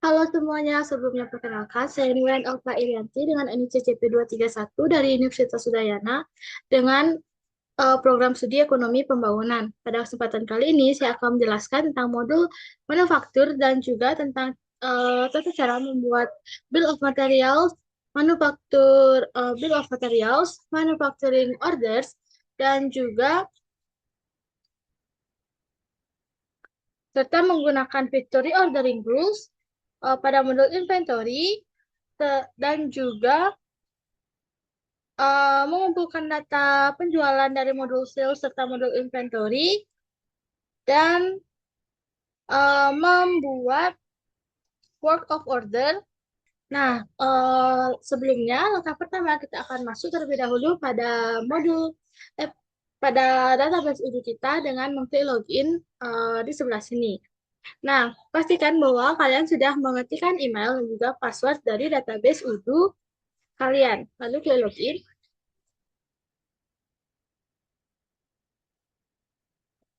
Halo semuanya, sebelumnya perkenalkan, saya Niwen Alfa Irianti dengan NIC CP satu dari Universitas Udayana dengan program studi Ekonomi Pembangunan. Pada kesempatan kali ini, saya akan menjelaskan tentang modul manufaktur dan juga tentang tata cara membuat Bill of Materials, Bill of Materials, Manufacturing Orders, dan juga serta menggunakan Victory Ordering Rules pada modul inventory dan juga mengumpulkan data penjualan dari modul sales serta modul inventory dan membuat work of order. Nah, sebelumnya langkah pertama kita akan masuk terlebih dahulu pada modul eh, pada database UDU kita dengan mengklik login di sebelah sini. Nah, pastikan bahwa kalian sudah mengetikkan email dan juga password dari database UDU kalian. Lalu klik login.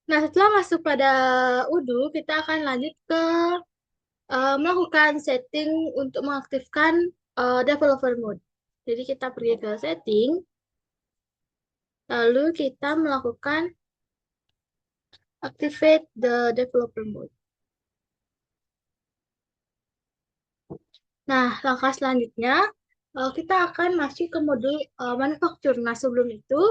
Nah, setelah masuk pada UDU, kita akan lanjut ke melakukan setting untuk mengaktifkan developer mode. Jadi kita pergi ke setting, lalu kita melakukan activate the developer mode. Nah, langkah selanjutnya kita akan masuk ke modul manufaktur. Nah, sebelum itu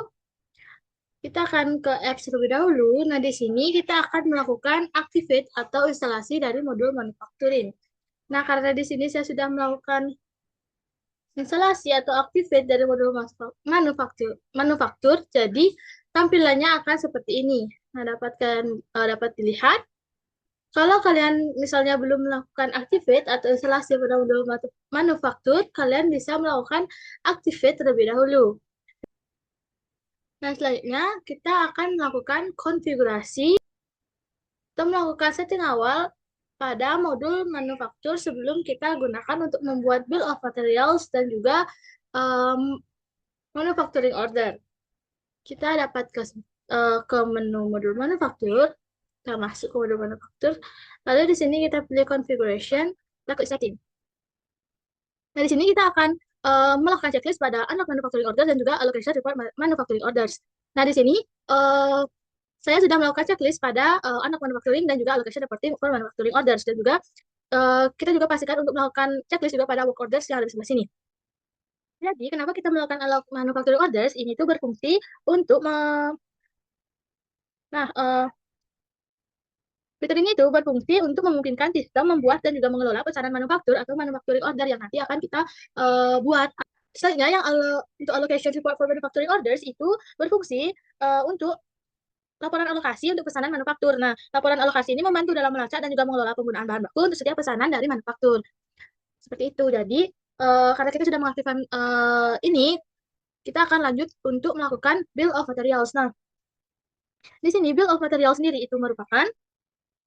kita akan ke apps terlebih dahulu. Nah, di sini kita akan melakukan activate atau instalasi dari modul manufacturing. Nah, karena di sini saya sudah melakukan instalasi atau activate dari modul manufaktur, jadi tampilannya akan seperti ini. Nah, dapat dilihat kalau kalian misalnya belum melakukan activate atau instalasi pada modul manufaktur, kalian bisa melakukan activate terlebih dahulu. Nah, selanjutnya kita akan melakukan konfigurasi atau melakukan setting awal pada modul manufaktur sebelum kita gunakan untuk membuat bill of materials dan juga um, manufacturing order. Kita dapat ke menu modul manufaktur, kita masuk ke modul manufaktur, lalu di sini kita pilih configuration, kita klik setting. Nah, di sini kita akan melakukan checklist pada unlock manufacturing order dan juga allocation report manufacturing orders. Nah, di sini uh, saya sudah melakukan checklist pada unlock manufacturing dan juga allocation reporting for manufacturing orders dan juga kita juga pastikan untuk melakukan checklist juga pada work orders yang ada di sebelah sini. Jadi, kenapa kita melakukan unlock manufacturing orders? Ini tuh berfungsi untuk nah, fitur ini itu berfungsi untuk memungkinkan sistem membuat dan juga mengelola pesanan manufaktur atau manufacturing order yang nanti akan kita buat. Selanjutnya, untuk allocation report for manufacturing orders itu berfungsi untuk laporan alokasi untuk pesanan manufaktur. Nah, laporan alokasi ini membantu dalam melacak dan juga mengelola penggunaan bahan baku untuk setiap pesanan dari manufaktur. Seperti itu. Jadi, karena kita sudah mengaktifkan ini, kita akan lanjut untuk melakukan bill of materials. Nah, di sini bill of materials sendiri itu merupakan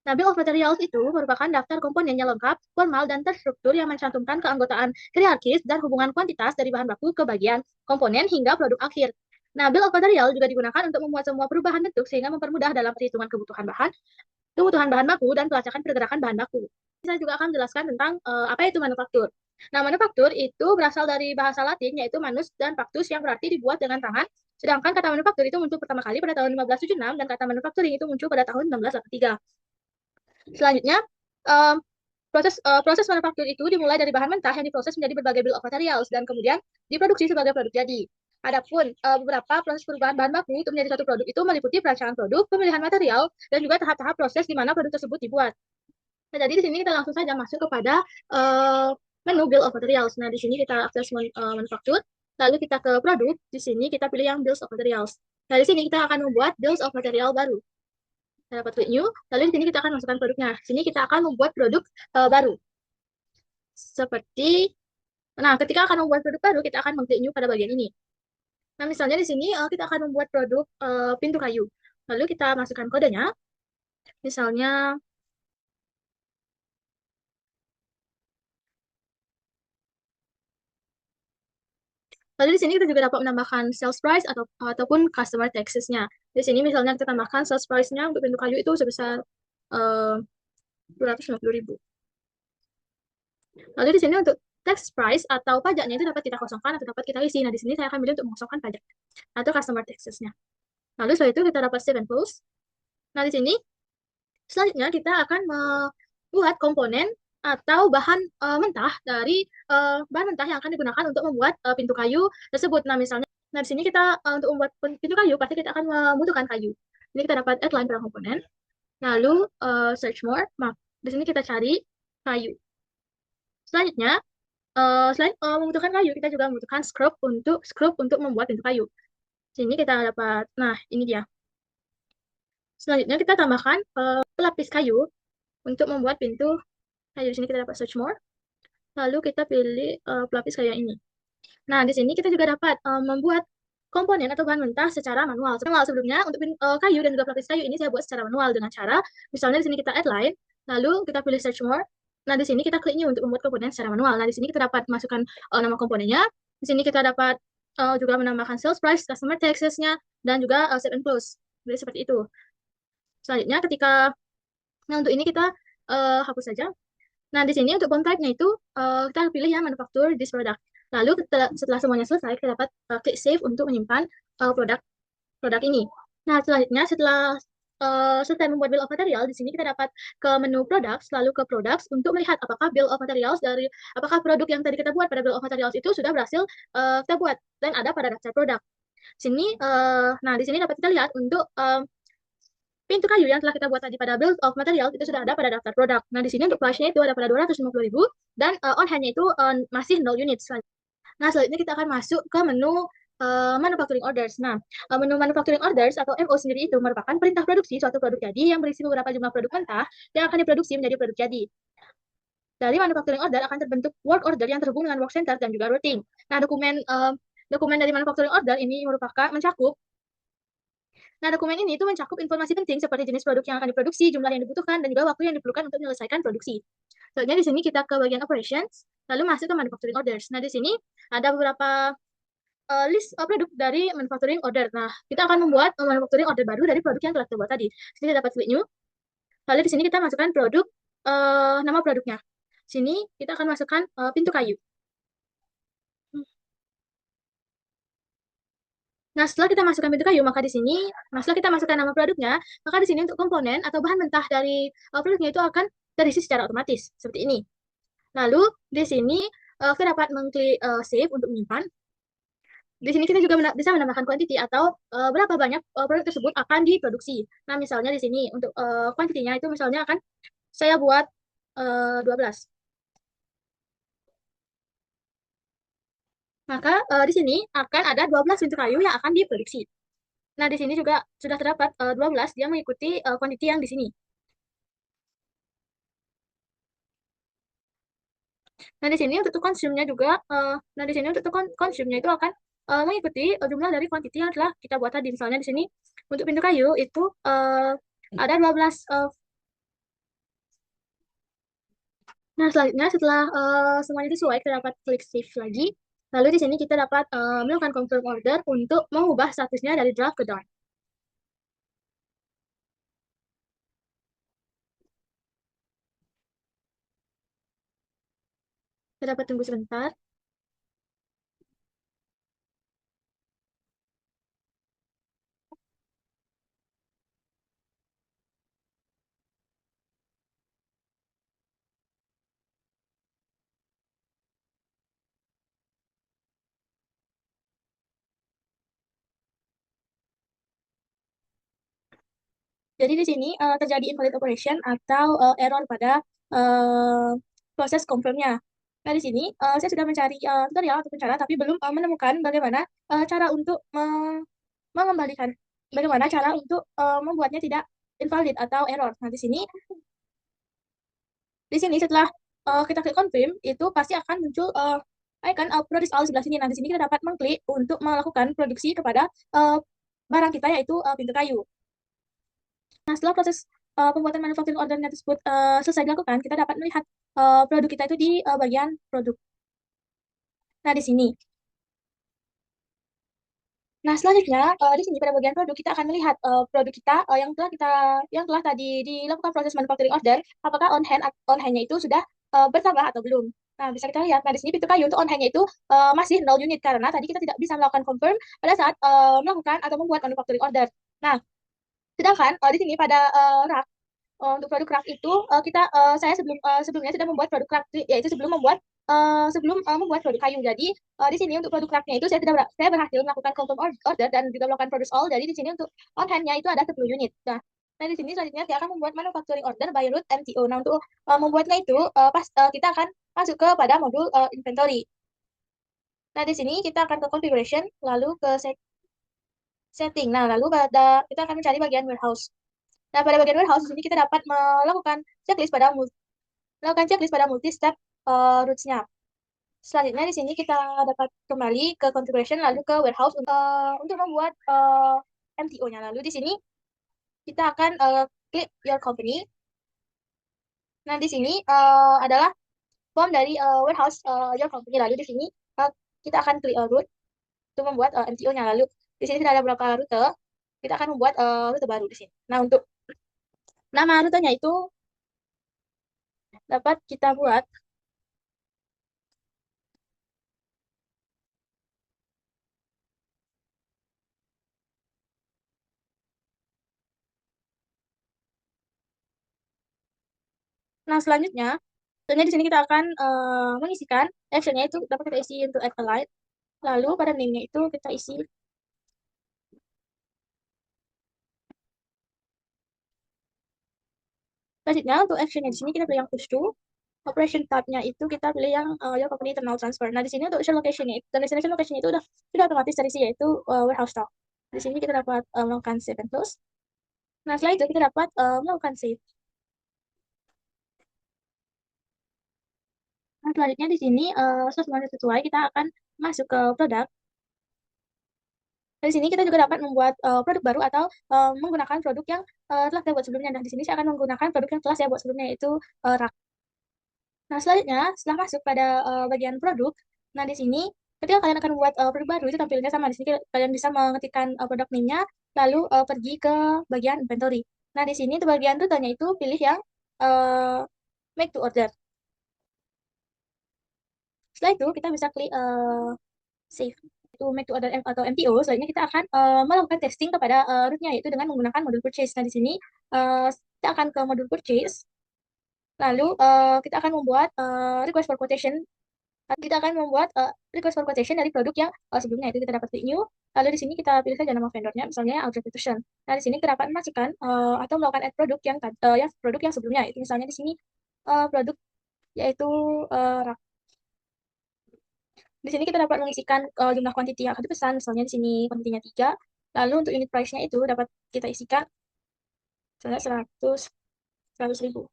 Nah, Bill of Materials itu merupakan daftar komponennya lengkap, formal, dan terstruktur yang mencantumkan keanggotaan hierarkis dan hubungan kuantitas dari bahan baku ke bagian, komponen, hingga produk akhir. Nah, Bill of Materials juga digunakan untuk memuat semua perubahan bentuk sehingga mempermudah dalam perhitungan kebutuhan bahan baku, dan pelacakan pergerakan bahan baku. Saya juga akan menjelaskan tentang apa itu manufaktur. Nah, manufaktur itu berasal dari bahasa Latin yaitu manus dan factus yang berarti dibuat dengan tangan. Sedangkan kata manufaktur itu muncul pertama kali pada tahun 1576 dan kata manufacturing itu muncul pada tahun 1983. Selanjutnya, um, proses manufaktur itu dimulai dari bahan mentah yang diproses menjadi berbagai bill of materials dan kemudian diproduksi sebagai produk jadi. Adapun beberapa proses perubahan bahan baku untuk menjadi satu produk itu meliputi perancangan produk, pemilihan material, dan juga tahap-tahap proses di mana produk tersebut dibuat. Nah, jadi di sini kita langsung saja masuk kepada menu bill of materials. Nah, di sini kita akses manufaktur, lalu kita ke produk, di sini kita pilih yang bills of materials. Nah, di sini kita akan membuat bills of material baru. Kita dapat klik new, lalu di sini kita akan masukkan produknya. Di sini kita akan membuat produk baru. Seperti, nah ketika akan membuat produk baru, kita akan mengklik new pada bagian ini. Nah, misalnya di sini kita akan membuat produk pintu kayu. Lalu kita masukkan kodenya. Misalnya, lalu di sini kita juga dapat menambahkan sales price ataupun customer taxes-nya. Di sini misalnya kita tambahkan sales price-nya untuk pintu kayu itu sebesar 250.000. Lalu di sini untuk tax price atau pajaknya itu dapat kita kosongkan atau dapat kita isi. Nah, di sini saya akan pilih untuk mengosongkan pajak atau customer taxes-nya. Lalu setelah itu kita dapat save and close. Nah, di sini selanjutnya kita akan membuat komponen atau bahan mentah dari bahan mentah yang akan digunakan untuk membuat pintu kayu tersebut. Nah di sini kita untuk membuat pintu kayu pasti kita akan membutuhkan kayu. Ini kita dapat add line per komponen. Lalu search more. Di sini kita cari kayu. Selanjutnya selain membutuhkan kayu, kita juga membutuhkan scrub untuk membuat pintu kayu. Sini kita dapat, nah ini dia. Selanjutnya kita tambahkan pelapis kayu untuk membuat pintu kayu. Di sini kita dapat search more. Lalu kita pilih pelapis kayu yang ini. Nah, di sini kita juga dapat membuat komponen atau bahan mentah secara manual. Sebelumnya untuk kayu dan juga pelapis kayu ini saya buat secara manual dengan cara misalnya di sini kita add line, lalu kita pilih search more. Nah, di sini kita klik new untuk membuat komponen secara manual. Nah, di sini kita dapat masukkan nama komponennya. Di sini kita dapat juga menambahkan sales price, customer taxes-nya, dan juga save and close. Jadi seperti itu. Selanjutnya nah untuk ini kita hapus saja. Nah, di sini untuk bond type-nya itu kita pilih yang manufacture this product. Lalu setelah semuanya selesai, kita dapat klik save untuk menyimpan produk ini. Nah, selanjutnya setelah selesai membuat bill of material, di sini kita dapat ke menu products, lalu ke products untuk melihat apakah bill of materials apakah produk yang tadi kita buat pada bill of materials itu sudah berhasil kita buat dan ada pada daftar produk. Nah di sini dapat kita lihat untuk pintu kayu yang telah kita buat tadi pada bill of material itu sudah ada pada daftar produk. Nah, di sini untuk price-nya itu ada pada 250.000 dan on hand-nya itu masih 0 unit. Nah, selanjutnya kita akan masuk ke menu manufacturing orders. Nah, menu manufacturing orders atau MO sendiri itu merupakan perintah produksi suatu produk jadi yang berisi beberapa jumlah produk mentah yang akan diproduksi menjadi produk jadi. Dari manufacturing order akan terbentuk work order yang terhubung dengan work center dan juga routing. Nah, dokumen dari manufacturing order ini mencakup. Nah, dokumen ini itu mencakup informasi penting seperti jenis produk yang akan diproduksi, jumlah yang dibutuhkan, dan juga waktu yang diperlukan untuk menyelesaikan produksi. Selanjutnya di sini kita ke bagian operations, lalu masuk ke manufacturing orders. Nah, di sini ada beberapa list produk dari manufacturing order. Nah, kita akan membuat manufacturing order baru dari produk yang telah kita buat tadi. Sini kita dapat klik new. Lalu di sini kita masukkan nama produknya. Sini kita akan masukkan pintu kayu. Nah, setelah kita masukkan pintu kayu, setelah kita masukkan nama produknya, maka di sini untuk komponen atau bahan mentah dari produknya itu akan terisi secara otomatis, seperti ini. Lalu, di sini kita dapat mengklik save untuk menyimpan. Di sini kita juga bisa menambahkan quantity atau berapa banyak produk tersebut akan diproduksi. Nah, misalnya di sini untuk kuantitinya itu misalnya akan saya buat 12. Maka di sini akan ada 12 pintu kayu yang akan diproduksi. Nah, di sini juga sudah terdapat 12, dia mengikuti kuantiti yang di sini. Nah, di sini untuk consume-nya juga, nah di sini untuk consume-nya itu akan mengikuti jumlah dari kuantiti yang telah kita buat tadi. Misalnya di sini untuk pintu kayu itu ada 12. Nah, selanjutnya setelah semuanya sesuai, kita dapat klik save lagi. Lalu di sini kita dapat melakukan confirm order untuk mengubah statusnya dari draft ke done. Kita dapat tunggu sebentar. Jadi di sini terjadi invalid operation atau error pada uh, proses confirmnya. Nah, di sini saya sudah mencari tutorial ataupun cara, tapi belum menemukan bagaimana cara untuk mengembalikan, bagaimana cara untuk membuatnya tidak invalid atau error. Nah, di sini setelah kita klik confirm, itu pasti akan muncul icon produce all sebelah sini. Nah, di sini kita dapat mengklik untuk melakukan produksi kepada barang kita, yaitu pintu kayu. Nah, setelah proses pembuatan manufacturing ordernya tersebut selesai dilakukan, kita dapat melihat produk kita itu di bagian produk. Nah, di sini. Nah, selanjutnya di sini pada bagian produk kita akan melihat produk kita yang telah tadi dilakukan proses manufacturing order, apakah on hand-nya itu sudah bertambah atau belum. Nah, bisa kita lihat, nah di sini pintu kayu untuk on hand-nya itu masih 0 unit karena tadi kita tidak bisa melakukan confirm pada saat melakukan atau membuat manufacturing order. Nah, sedangkan di sini pada rak untuk produk rak itu saya sebelumnya sudah membuat produk rak yaitu sebelum membuat produk kayu. Jadi di sini untuk produk raknya itu saya berhasil melakukan confirm order dan juga melakukan produce all. Jadi di sini untuk on hand-nya itu ada 10 unit. Nah, di sini selanjutnya saya akan membuat manufacturing order by route MTO. Nah, untuk membuatnya itu kita akan masuk ke pada modul inventory. Nah, di sini kita akan ke configuration, lalu ke setting. Nah, lalu kita akan mencari bagian warehouse. Nah, pada bagian warehouse di sini kita dapat melakukan checklist pada multi step routes-nya. Selanjutnya di sini kita dapat kembali ke configuration lalu ke warehouse untuk membuat MTO-nya. Lalu di sini kita akan klik your company. Nah, di sini adalah form dari warehouse your company. Lalu di sini uh, kita akan klik route untuk membuat MTO-nya. Lalu di sini sudah ada beberapa rute. Kita akan membuat rute baru di sini. Nah, untuk nama rutenya itu dapat kita buat. Nah, selanjutnya di sini kita akan mengisikan actionnya itu dapat kita isi untuk add a line. Lalu pada name-nya itu kita isi. Selanjutnya untuk actionnya di sini kita pilih yang push to. Operation tab-nya itu kita pilih yang your company internal transfer. Nah, di sini untuk location-nya itu, dan destination location itu sudah otomatis terisi yaitu warehouse stock. Di sini kita dapat melakukan save and close. Nah, setelah itu kita dapat melakukan save. Nah, selanjutnya di sini semuanya sesuai, kita akan masuk ke produk. Dari sini kita juga dapat membuat produk baru atau menggunakan produk yang telah saya buat sebelumnya. Nah, di sini saya akan menggunakan produk yang telah saya buat sebelumnya, yaitu rak. Nah, selanjutnya, setelah masuk pada bagian produk, nah di sini, ketika kalian akan membuat produk baru, itu tampilnya sama. Di sini kalian bisa mengetikkan produk name-nya, lalu pergi ke bagian inventory. Nah, di sini untuk bagian rutenya itu pilih yang make to order. Setelah itu, kita bisa klik save itu make to order atau MTO. Selanjutnya kita akan melakukan testing kepada route-nya yaitu dengan menggunakan modul purchase. Nah, di sini kita akan ke modul purchase. Lalu kita akan membuat request for quotation. Kita akan membuat request for quotation dari produk yang sebelumnya itu kita dapat klik new. Lalu di sini kita pilih saja nama vendornya, misalnya Audrey Peterson. Nah, di sini kita dapat memasukkan atau melakukan add produk yang produk yang sebelumnya. Itu misalnya di sini produk yaitu rak. Di sini kita dapat mengisikan jumlah kuantiti yang akan dipesan, misalnya di sini kuantitinya 3. Lalu untuk unit price-nya itu dapat kita isikan misalnya 100 ribu.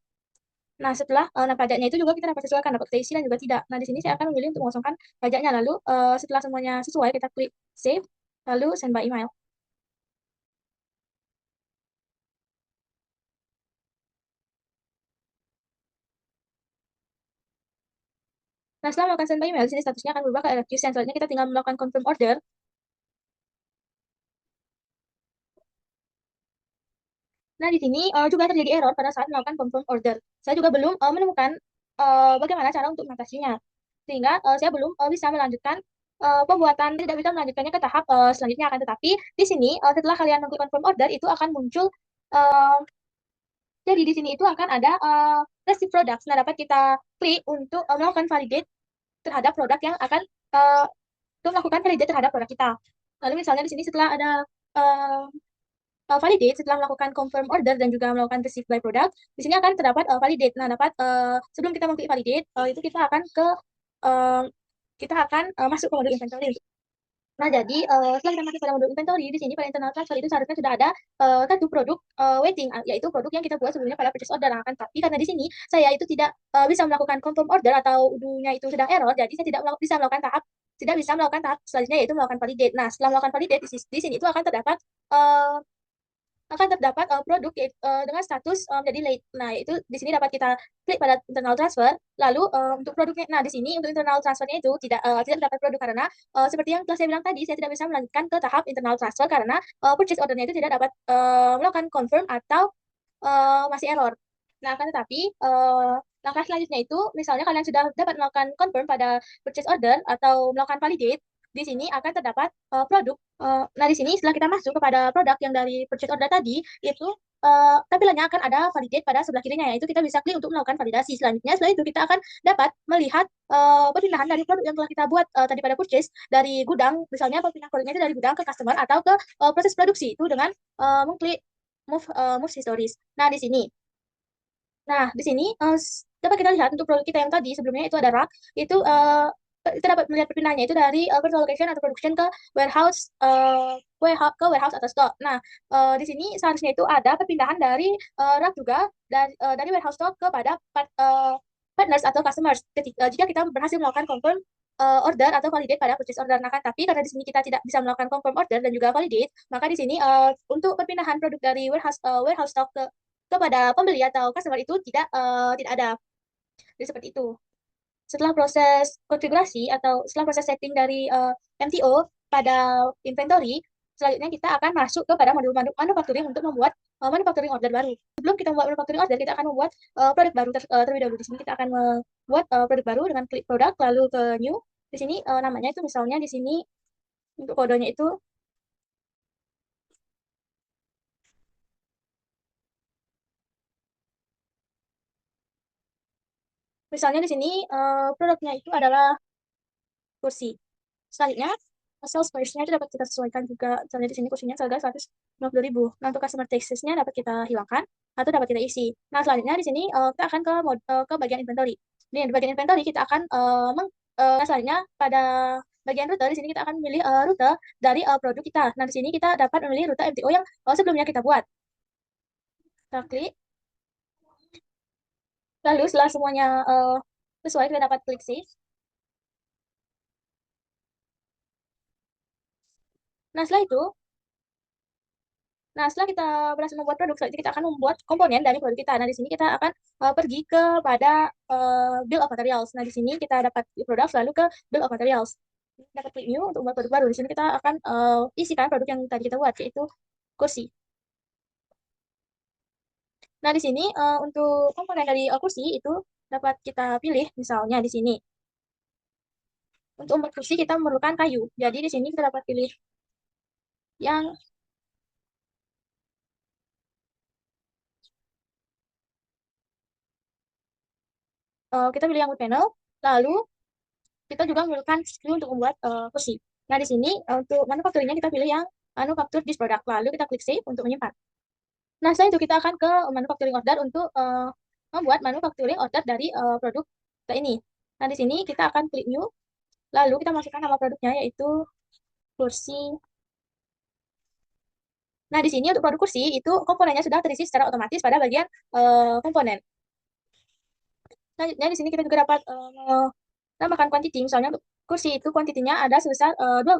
Nah, setelah nah pajaknya itu juga kita dapat sesuaikan, dapat kita isi dan juga tidak. Nah, di sini saya akan memilih untuk mengosongkan pajaknya. Lalu setelah semuanya sesuai, kita klik save, lalu send by email. Nah, setelah melakukan send by email, di sini statusnya akan berubah ke RFQ. Selanjutnya kita tinggal melakukan confirm order. Nah, di sini juga terjadi error pada saat melakukan confirm order. Saya juga belum menemukan bagaimana cara untuk mengatasinya. Sehingga saya belum bisa melanjutkan pembuatan, tidak bisa melanjutkannya ke tahap selanjutnya akan. Tetapi di sini setelah kalian mengklik confirm order, itu akan muncul jadi di sini itu akan ada receive products. Nah, dapat kita klik untuk melakukan validate terhadap produk yang akan uh, untuk melakukan validate terhadap produk kita. Lalu misalnya di sini setelah ada uh, validate setelah melakukan confirm order dan juga melakukan receive by product, di sini akan terdapat validate. Nah, sebelum kita mengklik validate, itu uh, kita akan masuk ke modul inventory. Nah, jadi setelah kita masuk pada modul inventory, di sini pada internal transfer itu seharusnya sudah ada satu produk waiting, yaitu produk yang kita buat sebelumnya pada purchase order. Nah, tapi karena di sini saya itu tidak bisa melakukan confirm order atau udunya itu sedang error, jadi saya tidak bisa melakukan tahap selanjutnya yaitu melakukan validate. Nah, setelah melakukan validate di sini itu uh, akan terdapat produk dengan status menjadi late. Nah, itu di sini dapat kita klik pada internal transfer. Lalu untuk produknya, nah di sini untuk internal transfernya itu tidak terdapat produk karena seperti yang telah saya bilang tadi, saya tidak bisa melanjutkan ke tahap internal transfer karena purchase ordernya itu tidak dapat melakukan confirm atau masih error. Nah, akan tetapi Langkah selanjutnya itu, misalnya kalian sudah dapat melakukan confirm pada purchase order atau melakukan validate, di sini akan terdapat produk. Nah, di sini setelah kita masuk kepada produk yang dari purchase order tadi, itu tampilannya akan ada validate pada sebelah kirinya, yaitu kita bisa klik untuk melakukan validasi. Selanjutnya, setelah itu kita akan dapat melihat perpindahan dari produk yang telah kita buat tadi pada purchase dari gudang, misalnya perpindahan produknya itu dari gudang ke customer atau ke proses produksi itu dengan mengklik move histories. Nah, di sini. Nah, di sini dapat kita lihat untuk produk kita yang tadi sebelumnya itu ada rak, itu kita dapat melihat perpindahannya itu dari virtual location atau production ke warehouse, warehouse atau stock. Nah, di sini seharusnya itu ada perpindahan dari rak juga dari warehouse stock kepada partners atau customers jika kita berhasil melakukan confirm order atau validate pada purchase order. Nah, kan, tapi karena di sini kita tidak bisa melakukan confirm order dan juga validate, maka di sini untuk perpindahan produk dari warehouse stock kepada pembeli atau customer itu tidak ada. Jadi seperti itu. Setelah proses konfigurasi atau setelah proses setting dari MTO pada inventory, selanjutnya kita akan masuk kepada modul manufacturing untuk membuat manufacturing order baru. Sebelum kita membuat manufacturing order, kita akan membuat produk baru terlebih dahulu. Di sini kita akan membuat produk baru dengan klik produk lalu ke new. Di sini namanya itu misalnya di sini untuk kodenya itu misalnya di sini produknya itu adalah kursi. Selanjutnya, sales price-nya itu dapat kita sesuaikan juga. Misalnya di sini kursinya seharga 150.000. Nah, untuk customer taxes-nya dapat kita hilangkan atau dapat kita isi. Nah, selanjutnya di sini kita akan ke bagian inventory. Di bagian inventory kita akan nah, selanjutnya pada bagian rute di sini kita akan memilih rute dari produk kita. Nah, di sini kita dapat memilih rute MTO yang sebelumnya kita buat. Kita klik. Lalu setelah semuanya sesuai, kita dapat klik save. Nah, setelah itu, setelah kita berhasil membuat produk, selanjutnya kita akan membuat komponen dari produk kita. Nah, di sini kita akan pergi kepada bill of materials. Nah, di sini kita dapat produk, lalu ke bill of materials. Dapat klik new untuk membuat produk baru. Di sini kita akan isikan produk yang tadi kita buat, yaitu kursi. Nah, di sini untuk komponen dari kursi itu dapat kita pilih, misalnya di sini. Untuk membuat kursi kita memerlukan kayu. Jadi di sini kita dapat pilih yang kita pilih yang wood panel. Lalu kita juga memerlukan skill untuk membuat kursi. Nah, di sini untuk manufacturingnya kita pilih yang manufacture this product. Lalu kita klik save untuk menyimpan. Nah, setelah itu kita akan ke manufacturing order untuk membuat manufacturing order dari produk kita ini. Nah, di sini kita akan klik new. Lalu kita masukkan nama produknya yaitu kursi. Nah, di sini untuk produk kursi itu komponennya sudah terisi secara otomatis pada bagian komponen. Selanjutnya di sini kita juga dapat menambahkan quantity. Misalnya untuk kursi itu kuantitinya ada sebesar 12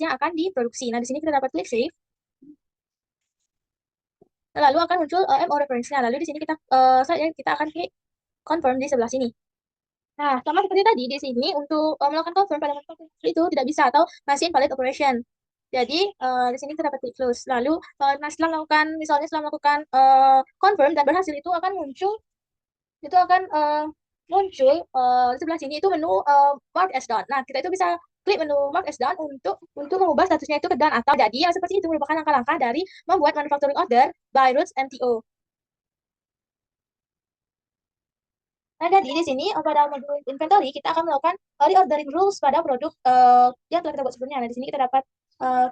yang akan diproduksi. Nah, di sini kita dapat klik save. Lalu akan muncul MO reference-nya. Lalu di sini kita akan klik confirm di sebelah sini. Nah, sama seperti tadi, di sini untuk melakukan confirm pada manufacturing itu tidak bisa atau masih invalid operation. Jadi, di sini kita dapat klik close. Lalu, setelah melakukan, misalnya setelah melakukan confirm dan berhasil, itu akan muncul di sebelah sini itu menu mark as done. Nah, kita itu bisa klik menu mark as done untuk mengubah statusnya itu ke done atau jadi. Yang seperti itu merupakan langkah-langkah dari membuat manufacturing order by Roots MTO. Nah, jadi di sini pada modul inventory kita akan melakukan reordering rules pada produk yang telah kita buat sebelumnya. Nah, di sini kita dapat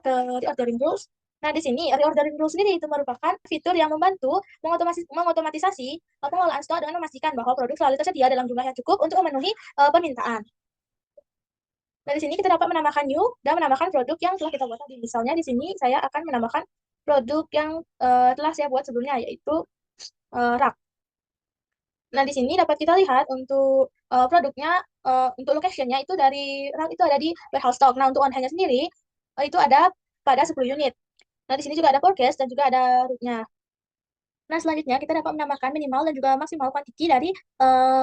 ke reordering rules. Nah, di sini reordering rules sendiri itu merupakan fitur yang membantu mengotomatisasi pengelolaan stok dengan memastikan bahwa produk selalu tersedia dalam jumlah yang cukup untuk memenuhi permintaan. Nah, di sini kita dapat menambahkan new dan menambahkan produk yang telah kita buat tadi. Misalnya di sini saya akan menambahkan produk yang telah saya buat sebelumnya, yaitu rak. Nah, di sini dapat kita lihat untuk produknya, untuk location-nya itu itu ada di warehouse stock. Nah, untuk on-hand-nya sendiri, itu ada pada 10 unit. Nah, di sini juga ada forecast dan juga ada route-nya. Nah, selanjutnya kita dapat menambahkan minimal dan juga maksimal quantity dari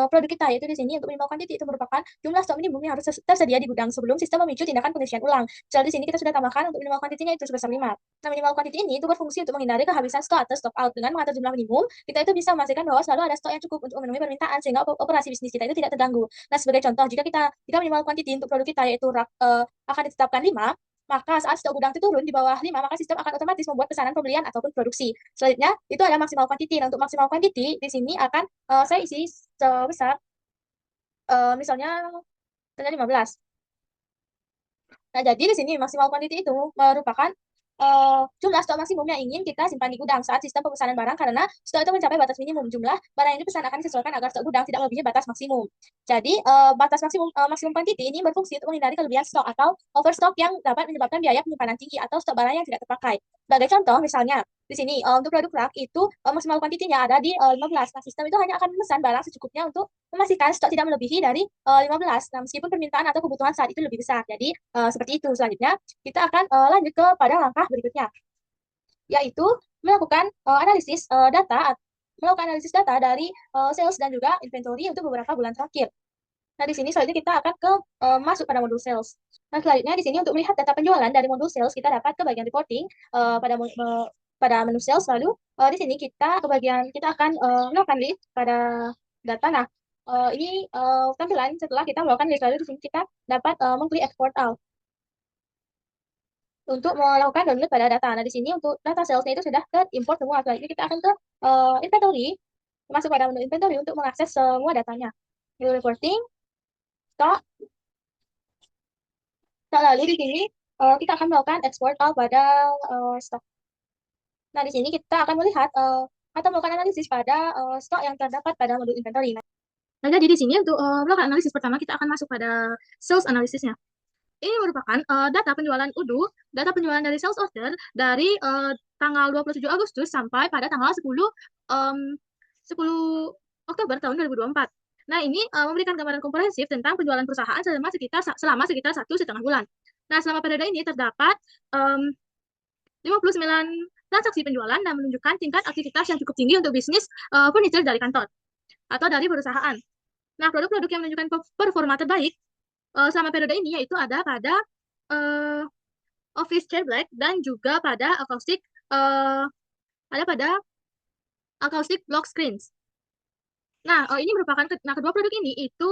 produk kita, yaitu di sini untuk minimal quantity itu merupakan jumlah stok minimum yang harus tersedia di gudang sebelum sistem memicu tindakan pengisian ulang. Jadi di sini kita sudah tambahkan untuk minimal quantity-nya itu sebesar 5. Nah, minimal quantity ini itu berfungsi untuk menghindari kehabisan stok atau stock out. Dengan mengatur jumlah minimum, kita itu bisa memastikan bahwa selalu ada stok yang cukup untuk memenuhi permintaan sehingga operasi bisnis kita itu tidak terganggu. Nah, sebagai contoh, jika minimal quantity untuk produk kita yaitu akan ditetapkan 5, maka saat stok gudang itu turun di bawah 5, maka sistem akan otomatis membuat pesanan pembelian ataupun produksi. Selanjutnya, itu ada maksimal quantity. Nah, untuk maksimal quantity, di sini akan saya isi sebesar, misalnya 15. Nah, jadi di sini maksimal quantity itu merupakan jumlah stok maksimum yang ingin kita simpan di gudang saat sistem pemesanan barang, karena stok itu mencapai batas minimum jumlah barang yang dipesan akan disesuaikan agar stok gudang tidak melebihi batas maksimum. Jadi batas maksimum quantity ini berfungsi untuk menghindari kelebihan stok atau overstock yang dapat menyebabkan biaya penyimpanan tinggi atau stok barang yang tidak terpakai. Sebagai contoh, misalnya di sini untuk produk rak itu maksimal quantity-nya ada di 15. Nah, sistem itu hanya akan memesan barang secukupnya untuk memastikan stok tidak melebihi dari 15. Nah, meskipun permintaan atau kebutuhan saat itu lebih besar. Jadi seperti itu. Selanjutnya kita akan lanjut kepada langkah berikutnya, yaitu melakukan analisis data dari sales dan juga inventory untuk beberapa bulan terakhir. Nah, di sini selanjutnya kita akan masuk pada modul sales. Nah, selanjutnya di sini untuk melihat data penjualan dari modul sales, kita dapat ke bagian reporting pada menu sales. Lalu di sini kita akan melakukan list pada data. Nah, ini tampilan setelah kita melakukan list. Lalu di sini kita dapat mengklik export all untuk melakukan download pada data. Nah, di sini untuk data salesnya itu sudah terimport semua. Selanjutnya kita akan ke inventory, masuk pada menu inventory untuk mengakses semua datanya. Menu reporting, stock. Nah, lalu di sini kita akan melakukan export all pada stok. Nah, di sini kita akan melihat atau melakukan analisis pada stok yang terdapat pada modul inventory. Nah, jadi di sini untuk melakukan analisis pertama, kita akan masuk pada sales analisisnya. Ini merupakan data penjualan dari sales order dari tanggal 27 Agustus sampai pada tanggal 10 Oktober tahun 2024. Nah, ini memberikan gambaran komprehensif tentang penjualan perusahaan selama sekitar 1,5 bulan. Nah, selama periode ini terdapat 59 transaksi penjualan dan menunjukkan tingkat aktivitas yang cukup tinggi untuk bisnis furniture dari kantor atau dari perusahaan. Nah, produk-produk yang menunjukkan performa terbaik selama periode ini yaitu ada pada office chair black dan juga pada acoustic block screens. Nah, kedua produk ini itu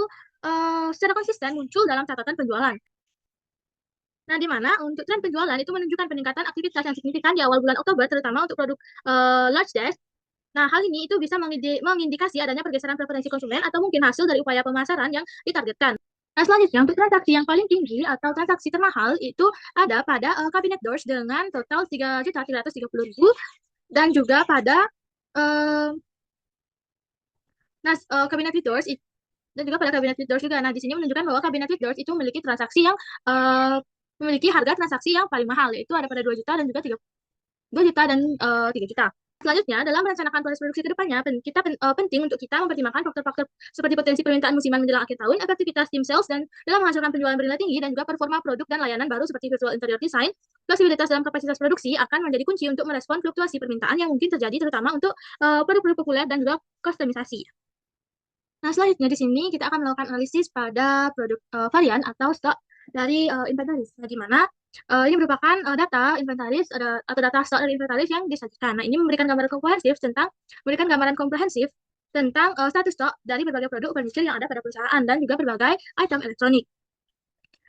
secara konsisten muncul dalam catatan penjualan. Nah, di mana untuk tren penjualan itu menunjukkan peningkatan aktivitas yang signifikan di awal bulan Oktober, terutama untuk produk large desk. Nah, hal ini itu bisa mengindikasi adanya pergeseran preferensi konsumen atau mungkin hasil dari upaya pemasaran yang ditargetkan. Nah, selanjutnya untuk transaksi yang paling tinggi atau transaksi termahal itu ada pada cabinet doors dengan total 3.330.000 dan juga pada cabinet with doors dan juga pada cabinet with doors juga. Nah, di sini menunjukkan bahwa cabinet with doors itu memiliki memiliki harga transaksi yang paling mahal, yaitu ada pada 2 juta dan juga 2 juta dan 3 juta. Selanjutnya, dalam merencanakan proses produksi ke depannya, penting untuk kita mempertimbangkan faktor-faktor seperti potensi permintaan musiman menjelang akhir tahun, efektivitas tim sales dan dalam menghasilkan penjualan bernilai tinggi, dan juga performa produk dan layanan baru seperti visual interior design. Fleksibilitas dalam kapasitas produksi akan menjadi kunci untuk merespon fluktuasi permintaan yang mungkin terjadi, terutama untuk produk-produk populer dan juga kustomisasi. Nah, selanjutnya di sini kita akan melakukan analisis pada produk varian atau stok dari inventaris. Nah, di mana ini merupakan data inventaris atau data stok dari inventaris yang disajikan. Nah, ini memberikan gambaran komprehensif tentang status stok dari berbagai produk furniture yang ada pada perusahaan dan juga berbagai item elektronik.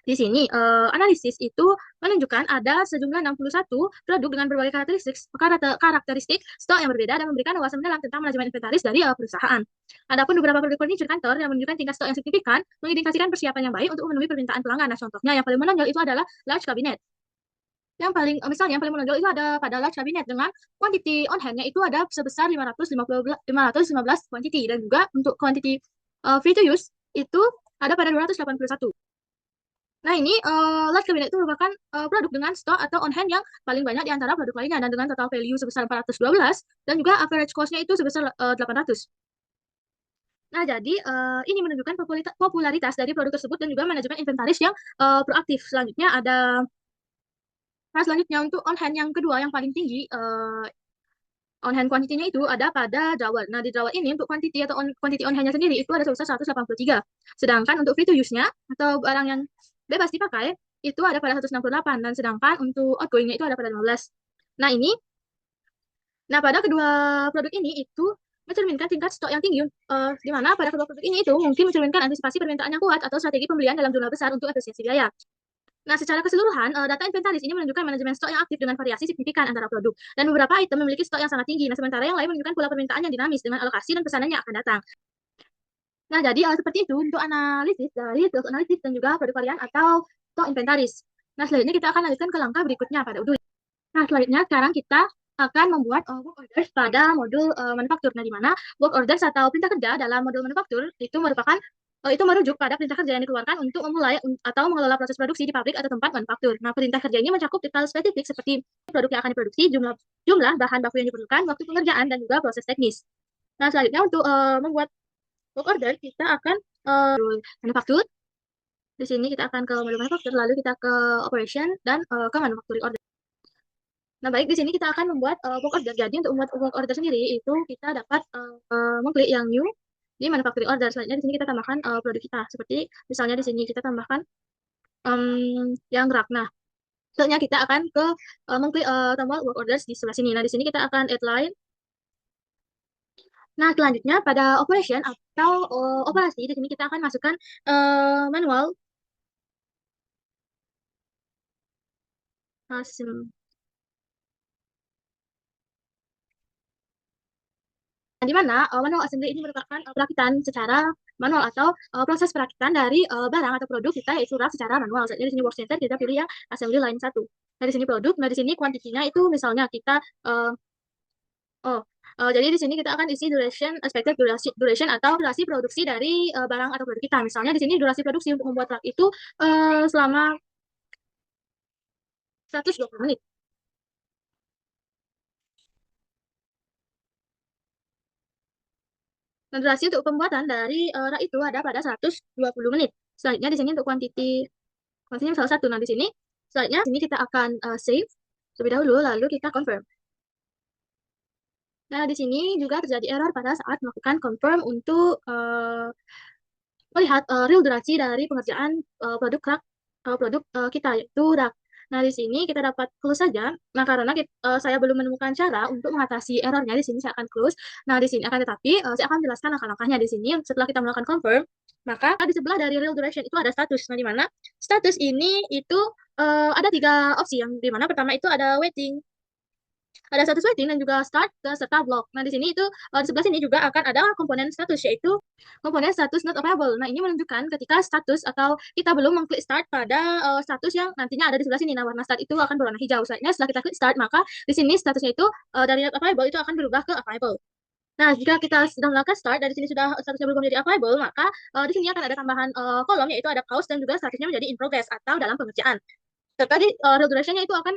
Di sini analisis itu menunjukkan ada sejumlah 61 produk dengan berbagai karakteristik stok yang berbeda dan memberikan wawasan mendalam tentang manajemen inventaris dari perusahaan. Adapun beberapa produk furniture kantor yang menunjukkan tingkat stok yang signifikan, mengindikasikan persiapan yang baik untuk memenuhi permintaan pelanggan. Nah, contohnya yang paling menonjol itu adalah large cabinet. Yang paling menonjol itu ada pada large cabinet dengan quantity on hand-nya itu ada sebesar 515 quantity, dan juga untuk quantity free to use itu ada pada 281. Nah, ini large cabinet itu merupakan produk dengan stok atau on hand yang paling banyak di antara produk lainnya, dan dengan total value sebesar 412 dan juga average cost-nya itu sebesar 800. Nah, jadi ini menunjukkan popularitas dari produk tersebut dan juga manajemen inventaris yang proaktif. Selanjutnya untuk on hand yang kedua yang paling tinggi on hand quantity-nya itu ada pada drawer. Nah, di drawer ini untuk quantity atau quantity on hand-nya sendiri itu ada sebesar 183. Sedangkan untuk free to use-nya atau barang yang bebas dipakai itu ada pada 168 dan sedangkan untuk outgoing-nya itu ada pada 15. Nah, pada kedua produk ini itu mencerminkan tingkat stok yang tinggi, di mana pada kedua produk ini itu mungkin mencerminkan antisipasi permintaan yang kuat atau strategi pembelian dalam jumlah besar untuk efisiensi biaya. Nah, secara keseluruhan, data inventaris ini menunjukkan manajemen stok yang aktif dengan variasi signifikan antara produk. Dan beberapa item memiliki stok yang sangat tinggi. Nah, sementara yang lain menunjukkan pola permintaan yang dinamis dengan alokasi dan pesanan yang akan datang. Nah, jadi seperti itu untuk analisis dari sales analysis dan juga produk varian atau stok inventaris. Nah, selanjutnya kita akan lanjutkan ke langkah berikutnya pada Udul. Nah, selanjutnya sekarang kita akan membuat work orders pada modul manufaktur. Nah, di mana work orders atau perintah kerja dalam modul manufaktur itu merupakan itu merujuk pada perintah kerja yang dikeluarkan untuk memulai atau mengelola proses produksi di pabrik atau tempat manufaktur. Nah, perintah kerja ini mencakup detail spesifik seperti produk yang akan diproduksi, jumlah bahan baku yang diperlukan, waktu pengerjaan, dan juga proses teknis. Nah, selanjutnya untuk membuat work order, kita akan manufaktur. Di sini kita akan ke modul manufaktur, lalu kita ke operation, dan ke manufacturing order. Nah, baik, di sini kita akan membuat work order. Jadi, untuk membuat work order sendiri, itu kita dapat mengklik yang new di manufacturing order. Selanjutnya, di sini kita tambahkan produk kita. Seperti, misalnya di sini kita tambahkan yang rak. Nah, selanjutnya kita akan ke mengklik tombol work orders di sebelah sini. Nah, di sini kita akan add line. Nah, selanjutnya pada operation atau operasi, di sini kita akan masukkan manual. Nah, di mana manual assembly ini merupakan perakitan secara manual atau proses perakitan dari barang atau produk kita yaitu rak secara manual. Jadi di sini work center kita pilih yang assembly line 1. Nah, di sini produk. Nah, di sini kuantitinya itu misalnya kita jadi di sini kita akan isi duration, expected duration atau durasi produksi dari barang atau produk kita. Misalnya di sini durasi produksi untuk membuat rak itu selama 120 menit. Nah, durasi untuk pembuatan dari rak itu ada pada 120 menit. Selanjutnya di sini untuk kuantitinya salah satu. Nah, di sini selanjutnya di sini kita akan save terlebih dahulu, lalu kita confirm. Nah, di sini juga terjadi error pada saat melakukan confirm untuk melihat real durasi dari pengerjaan produk rak produk kita yaitu rak. Nah, di sini kita dapat close saja. Nah, karena saya belum menemukan cara untuk mengatasi errornya, di sini saya akan close. Nah, di sini akan tetapi saya akan menjelaskan langkah-langkahnya di sini. Setelah kita melakukan confirm, maka di sebelah dari real duration itu ada status. Nah, di mana status ini itu ada 3 opsi. Yang di mana pertama itu ada waiting, ada status waiting dan juga start serta block. Nah, di sini itu di sebelah sini juga akan ada komponen status yaitu komponen status not available. Nah, ini menunjukkan ketika status atau kita belum mengklik start pada status yang nantinya ada di sebelah sini. Nah, warna start itu akan berwarna hijau. Selanjutnya setelah kita klik start, maka di sini statusnya itu dari not available itu akan berubah ke available. Nah, jika kita sedang melakukan start, dari sini sudah statusnya berubah menjadi available, maka di sini akan ada tambahan kolom, yaitu ada pause dan juga statusnya menjadi in progress atau dalam pengerjaan. Serta di real duration-nya itu akan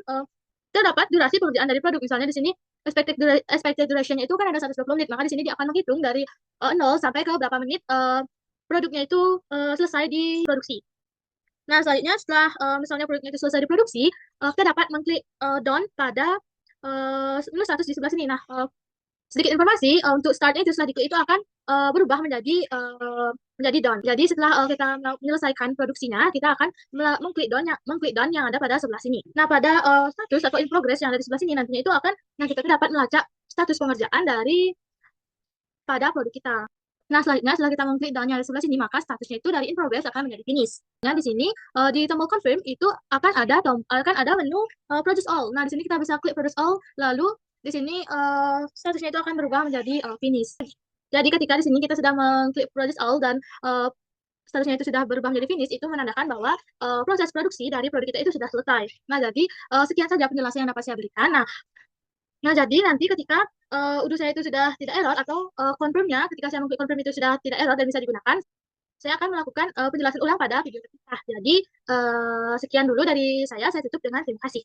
terdapat durasi pengerjaan dari produk. Misalnya di sini expected duration-nya itu kan ada 120 menit, maka di sini dia akan menghitung dari 0 sampai ke berapa menit produknya itu selesai diproduksi. Nah, selanjutnya setelah misalnya produknya itu selesai diproduksi, kita dapat mengklik done pada menu status di sebelah sini. Nah, sedikit informasi untuk startnya itu setelah diklik itu akan berubah menjadi done. Jadi setelah kita menyelesaikan produksinya, kita akan mengklik done yang ada pada sebelah sini. Nah, pada status atau in progress yang ada di sebelah sini nantinya itu akan kita dapat melacak status pengerjaan dari pada produk kita. Nah, selanjutnya setelah kita mengklik down-nya di sebelah sini, maka statusnya itu dari in progress akan menjadi finish. Nah, di sini di tombol confirm itu akan ada menu produce all. Nah, di sini kita bisa klik produce all, lalu di sini statusnya itu akan berubah menjadi finish. Jadi ketika di sini kita sudah mengklik produce all dan statusnya itu sudah berubah menjadi finish, itu menandakan bahwa proses produksi dari produk kita itu sudah selesai. Nah, jadi sekian saja penjelasan yang dapat saya berikan. Nah, jadi nanti ketika udah saya itu sudah tidak error atau confirmnya, ketika saya mengklik confirm itu sudah tidak error dan bisa digunakan, saya akan melakukan penjelasan ulang pada video ketiga. Jadi sekian dulu dari saya tutup dengan terima kasih.